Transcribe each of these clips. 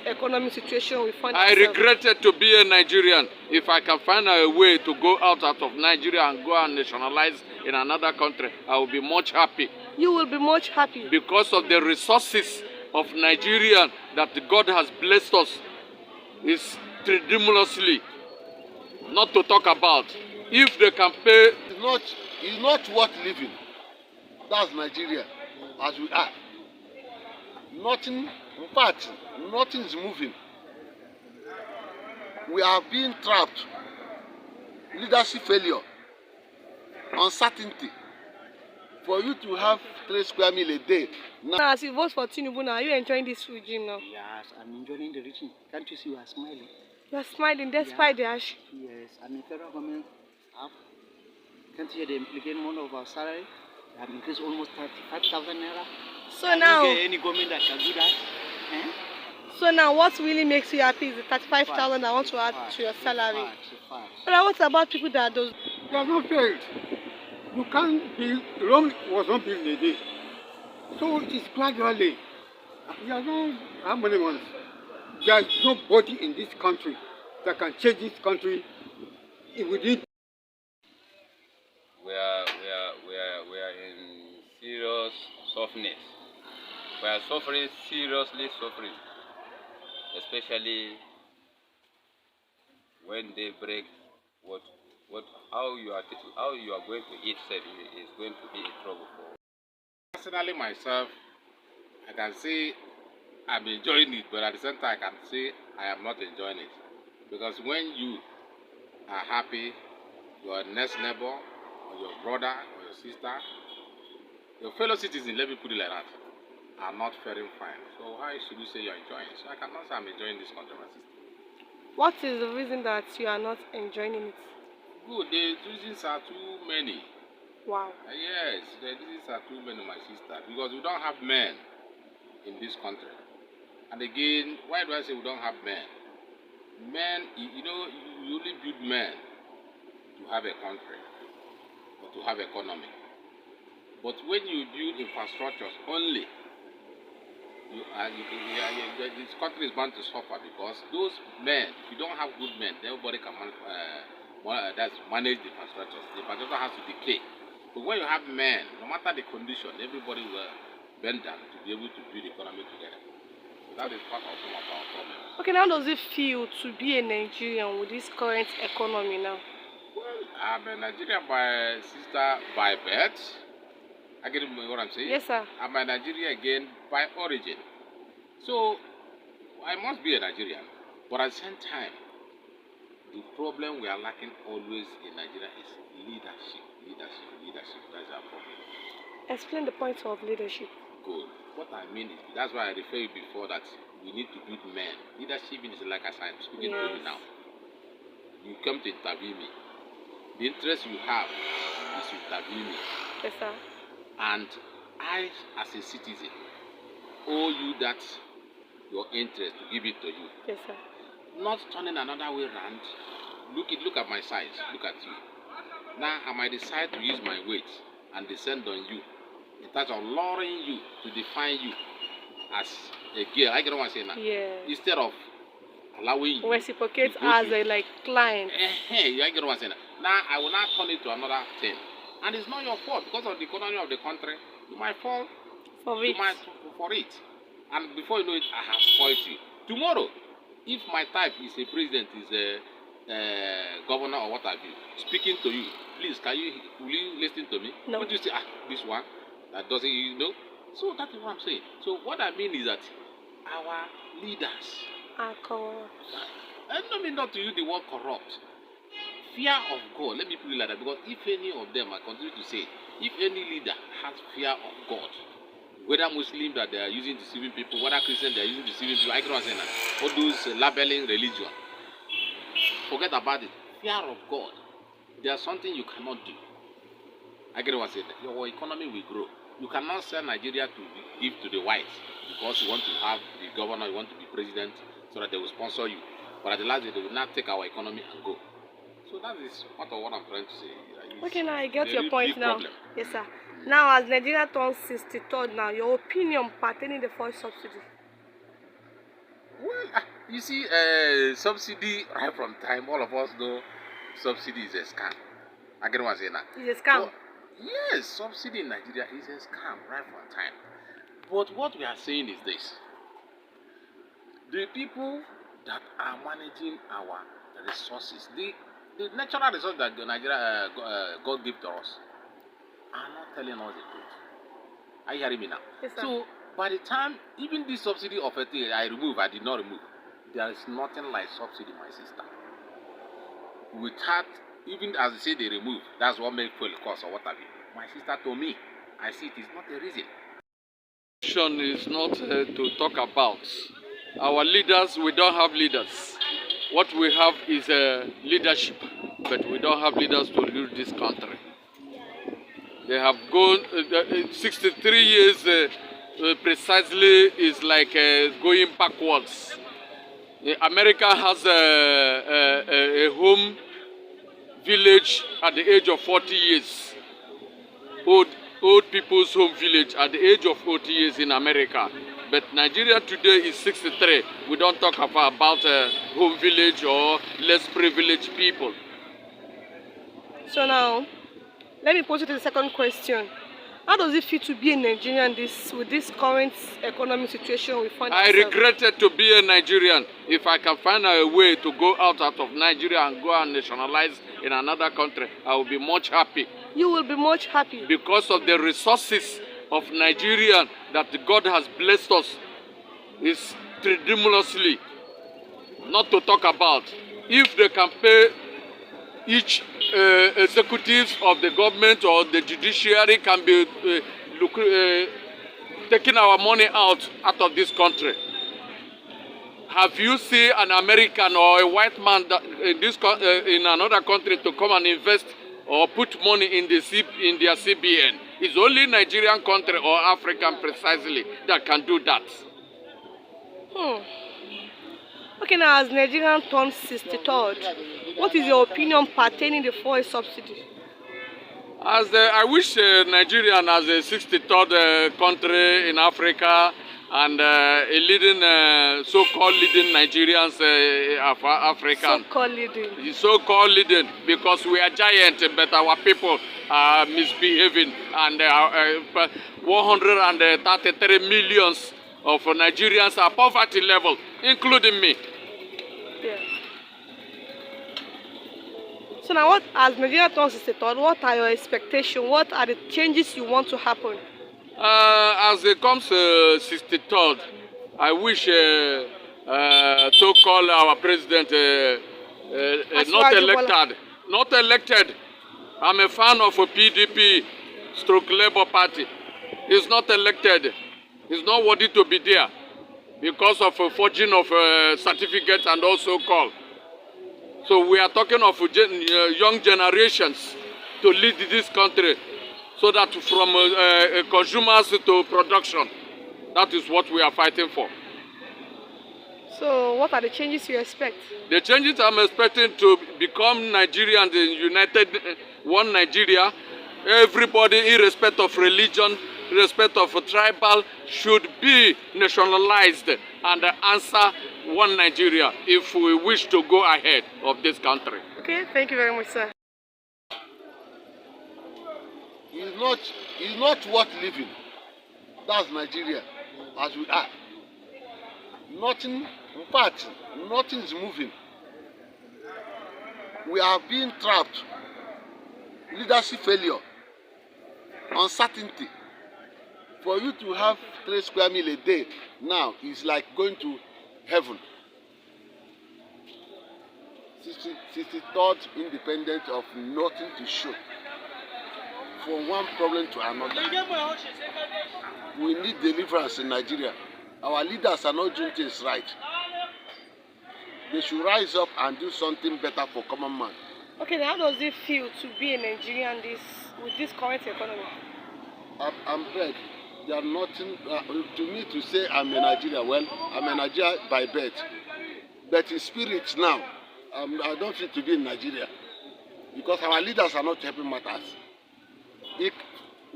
economic situation we find I ourselves? regretted to be a Nigerian. If I can find a way to go out of Nigeria and go and nationalize in another country, I will be much happy. You will be much happy. Because of the resources of Nigeria that God has blessed us is tremendously, not to talk about. If they can pay, it's not worth living. That's Nigeria, as we are. Nothing, in fact, nothing is moving. We are being trapped. Leadership failure, uncertainty. For you to have 3 square meal a day. Now, as you vote for Tinubu now, are you enjoying this regime now? Yes, I'm enjoying the regime. Can't you see you are smiling? You are smiling despite the ash. Yes, and the federal government have, can't you hear the implication amount of our salary? They have increased almost 35,000 naira. So now, any government that can do that? Eh? So now, what really makes you happy is the 35,000 I want to add to your salary. But what about people that does? You have not failed. You can't build. Rome was not built in a day. So it is gradually. You have not how many months? There is nobody in this country that can change this country within. We are in serious softness. We are suffering, seriously suffering. Especially when they break how you are going to eat is going to be a trouble for. Personally myself, I can say I'm enjoying it, but at the same time I can say I am not enjoying it. Because when you are happy, your next neighbor, or your brother, or your sister, your fellow citizen, let me put it like that, are not faring fine. So why should you say you're enjoying it? So I cannot say I'm enjoying this controversy. What is the reason that you are not enjoying it? Good, the reasons are too many. Wow. Yes, the reasons are too many, my sister. Because we don't have men in this country. And again, why do I say we don't have men? Men, you know, you only build men to have a country or to have economy. But when you build infrastructures only, this country is bound to suffer because those men, if you don't have good men, nobody can manage the infrastructure. The infrastructure has to decay. But when you have men, no matter the condition, everybody will bend down to be able to build the economy together. So that is part of some of our problems. Okay, now how does it feel to be a Nigerian with this current economy now? Well, I'm a Nigerian by birth. I get what I'm saying? Yes, sir. I'm a Nigerian again by origin. So, I must be a Nigerian. But at the same time, the problem we are lacking always in Nigeria is leadership. That's our problem. Explain the point of leadership. Good. What I mean is, that's why I referred you before that we need to build men. Leadership is like as I'm speaking to you now. You come to interview me. The interest you have is to interview me. Yes, sir. And I, as a citizen, owe you that your interest to give it to you. Yes, sir. Not turning another way around. Look at my size. Look at you. Now I might decide to use my weight and descend on you in terms of lowering you to define you as a girl. I get what I'm saying now. Yeah. Instead of allowing you reciprocate as a client. I get what I'm saying now. I will not turn it to another thing. And it's not your fault because of the economy of the country. You might fall for it. And before you know it, I have spoiled you. Tomorrow, if my type is a president, is a governor or what have you, speaking to you, please, will you listen to me? No. What do you say? This one that doesn't, So that is what I'm saying. So what I mean is that our leaders are corrupt. I don't mean not to use the word corrupt. Fear of God, let me put it like that, because if any of them, I continue to say, if any leader has fear of God, whether Muslim that they are using deceiving people, whether Christian they are using deceiving people, I can't say that, all those labeling religion, forget about it. Fear of God, there's something you cannot do. I get what I said. Your economy will grow. You cannot sell Nigeria to give to the whites because you want to have the governor, you want to be president, so that they will sponsor you. But at the last day, they will not take our economy and go. So that is part of what I'm trying to say. Okay, now I get your point now. Problem. Yes, sir. Now, as Nigeria turns 63rd now, your opinion pertaining the first subsidy? Well, You see, subsidy right from time, all of us know subsidy is a scam. I get what I'm saying now. It's a scam. So, yes, subsidy in Nigeria is a scam right from time. But what we are saying is this. The people that are managing our resources, the natural resources that Nigeria God gave to us, are not telling us the truth. Are you hearing me now? Yes, sir. So, by the time, even this subsidy of a thing I did not remove, there is nothing like subsidy, my sister. Without, even as they say they remove, that's what makes fuel cost or what have you. My sister told me, I see it is not a reason. Is not to talk about. Our leaders, we don't have leaders. What we have is leadership, but we don't have leaders to lead this country. They have gone 63 years precisely is like going backwards. America has a home village at the age of 40 years. Old people's home village at the age of 40 years in America. But Nigeria today is 63. We don't talk about home village or less privileged people. So now, let me pose you to the second question. How does it feel to be a Nigerian with this current economic situation we find ourselves? I regretted to be a Nigerian. If I can find a way to go out of Nigeria and go and nationalize in another country, I will be much happy. You will be much happy. Because of the resources of Nigeria that God has blessed us is tremendously, not to talk about. If they can pay each executives of the government or the judiciary can be taking our money out of this country. Have you seen an American or a white man that in another country to come and invest or put money in their CBN? It's only Nigerian country or African precisely that can do that. Okay, now as Nigerian turns 63rd, what is your opinion pertaining the fuel subsidy? I wish Nigeria as a 63rd country in Africa and a leading, so-called leading Nigerians of African. So-called leading. So-called leading because we are giant, but our people are misbehaving, and 133 millions of Nigerians are poverty level, including me. Yeah. So now, what as Nigeria turns 63rd, what are your expectations? What are the changes you want to happen? As it comes 63rd, I wish so-called our president not elected. I'm a fan of a PDP stroke Labour Party. He's not elected. He's not worthy to be there because of a forging of certificates and also call. So we are talking of young generations to lead this country, so that from consumers to production, that is what we are fighting for. So what are the changes you expect? The changes I'm expecting to become Nigerian, the united one Nigeria. Everybody, irrespective of religion, irrespective of tribal, should be nationalized and answer one Nigeria if we wish to go ahead of this country. Okay, thank you very much, sir. It's not worth living. That's Nigeria as we are. Nothing, in fact, nothing is moving. We are being trapped. Leadership failure, uncertainty. For you to have 3 square meals a day now is like going to heaven. 63rd independent of nothing to show. From one problem to another. We need deliverance in Nigeria. Our leaders are not doing things right. They should rise up and do something better for common man. Okay, now how does it feel to be a Nigerian with this current economy? I'm glad. There are nothing to me to say I'm a Nigerian. Well, I'm a Nigerian by birth, but in spirit now, I don't feel to be in Nigeria because our leaders are not helping matters.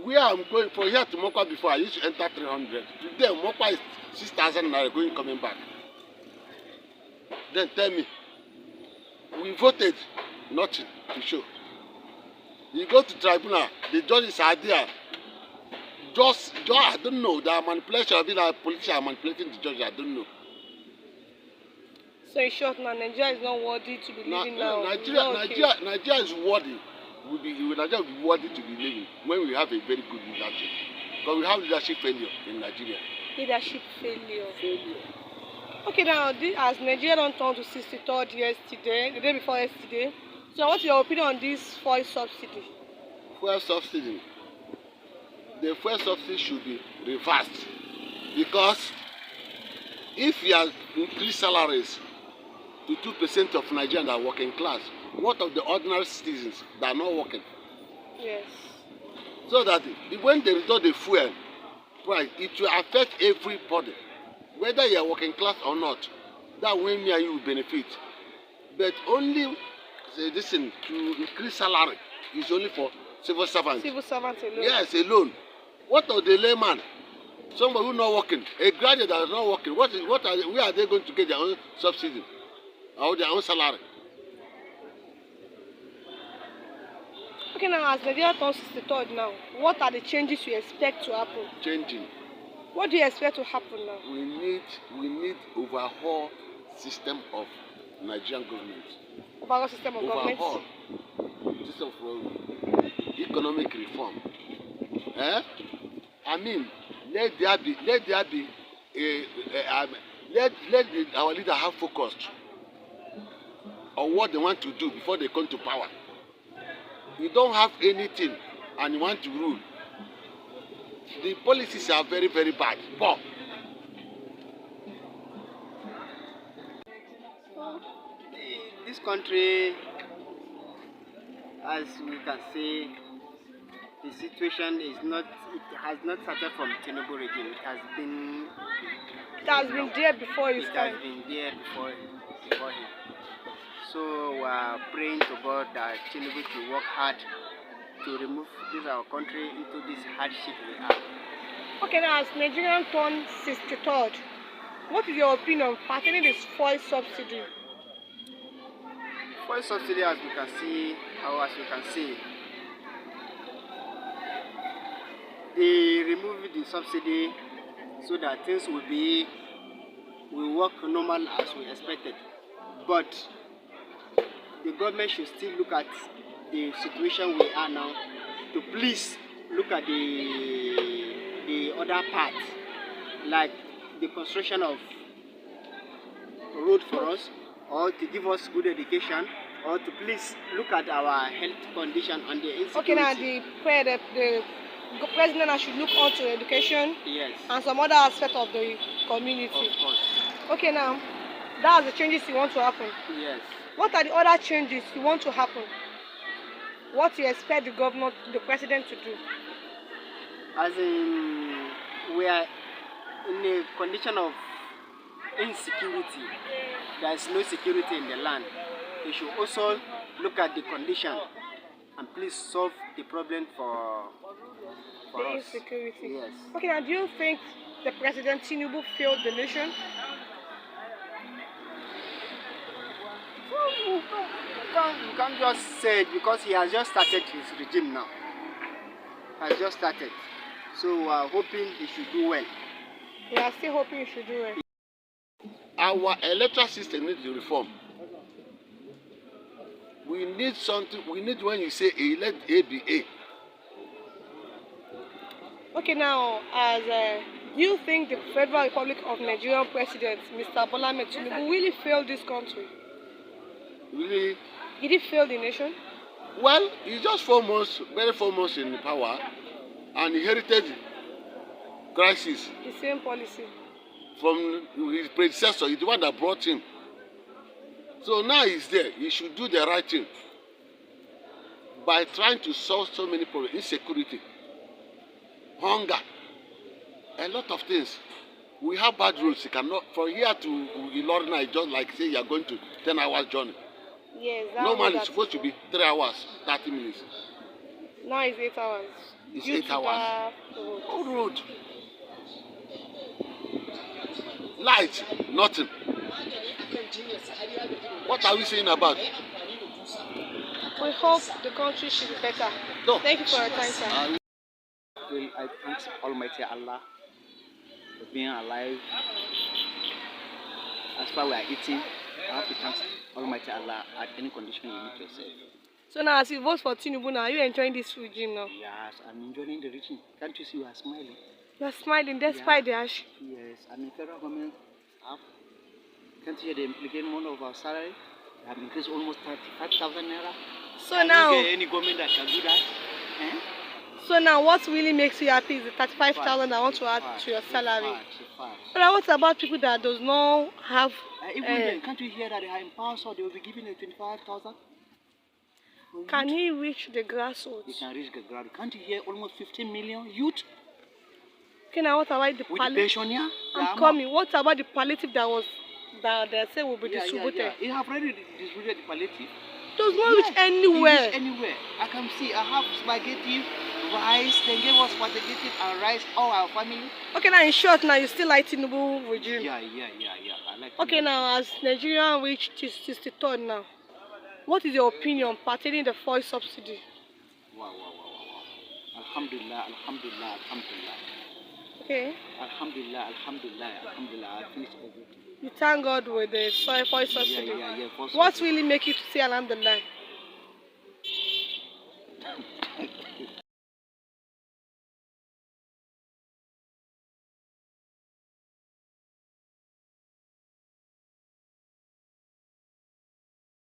Where I'm going from here to Mokwa before, I used to enter 300. Today, Mokwa is 6,000 naira going coming back. Then tell me. We voted, nothing to show. You go to tribunal, the judges are there. Just I don't know. There are manipulation. I think that politicians are manipulating the judges. I don't know. So in short, now Nigeria is not worthy to be living now. Nigeria is worthy. Nigeria will be worthy to be living when we have a very good leadership. Because we have leadership failure in Nigeria. Leadership failure. Okay, now as Nigeria don't turn to 63rd yesterday, the day before yesterday. So what's your opinion on this fuel subsidy? Fuel subsidy. The fuel subsidy should be reversed, because if you have increased salaries to 2% of Nigerians that are working class, what of the ordinary citizens that are not working? Yes. So that when they reduce the fuel price, it will affect everybody, whether you are working class or not. That way me and you will benefit. But only this thing to increase salary is only for civil servants. Civil servants alone. Yes, alone. What of the layman? Somebody who not working, a graduate that is not working. Where are they going to get their own subsidy or their own salary? Okay, now as Nigeria turns 63rd now, what are the changes you expect to happen? Changing. What do you expect to happen now? We need overhaul system of Nigerian government. Overall system of government. Overhaul system of economic reform. I mean, let our leader have focus on what they want to do before they come to power. You don't have anything and you want to rule. The policies are very, very bad. Poor. This country, as we can see, the situation has not started from Tinubu regime. It has been there before his time. It has been there before him. So we are praying to God that Tinubu should work hard to remove our country into this hardship we are. Okay, now as Nigerian turn 63rd, what is your opinion pertaining this fuel subsidy? Fuel subsidy, as we can see, they remove the subsidy so that things will work normal as we expected. But the government should still look at the situation we are now to please look at the other part, like the construction of road for us, or to give us good education, or to please look at our health condition and the insecurity. Okay, now the president should look on to education, yes, and some other aspect of the community. Of course. Okay, now that's the changes you want to happen. Yes. What are the other changes you want to happen? What you expect the president to do? As in, we are in a condition of insecurity. There is no security in the land. They should also look at the condition and please solve the problem for us. Insecurity. Yes. Okay, now do you think the President Tinubu failed the nation? You can't just say it because he has just started his regime now. Has just started. So we are hoping he should do well. We are still hoping he should do well. Our electoral system needs to reform. We need something. We need, when you say A, let A be A. Okay, now as do you think the Federal Republic of Nigerian President, Mr. Bola Tinubu, really failed this country? Really? Did he fail the nation? Well, he's just 4 months, very 4 months in power, and inherited crisis The same policy. from his predecessor. He's the one that brought him. So now he's there. He should do the right thing by trying to solve so many problems: insecurity, hunger, a lot of things. We have bad roads. You cannot, from here to Ilorin, it's just like say you are going to 10 hours journey. Yes. Normally it's supposed to be 3 hours, 30 minutes. Now it's 8 hours. It's Due 8 to hours. that road. Old road. Light, nothing. What are we saying about? We hope the country should be better. No. Thank you for your time, sir. Well, I thank Almighty Allah for being alive. As far we are eating, I have to thank Almighty Allah at any condition you meet yourself. So now, as you vote for Tinubu now, are you enjoying this regime now? Yes, I'm enjoying the regime. Can't you see you are smiling? You are smiling despite the ash. Yes, and the federal government have, can't you hear they implicate one of our salary? They have increased almost 35,000 naira. So Can now, you get any government that can do that? Eh? so now, what really makes you happy is the 35,000 I want to add to your salary. But what about people that does not have? Even then, can't you hear that they are in power, so they will be giving a 25,000? Can he reach the grassroots? He can reach the ground. Can't you hear almost 15 million youth? Okay, now what about the With palliative? pensioner? I'm coming. What about the palliative that they say will be distributed? He have already distributed the palliative. Does not reach anywhere. It reach anywhere. I can see. I have spaghetti, rice. They gave us spaghetti and rice. All our family. Okay, now in short, now you still like Tinubu regime. Yeah. I like. Okay, Tinubu. now as Nigeria reached 63rd now, what is your opinion pertaining the fuel subsidy? Wow. Alhamdulillah. Okay. Alhamdulillah. I finished everything. You thank God with the fuel subsidy. Yeah. What really make you to say Alhamdulillah?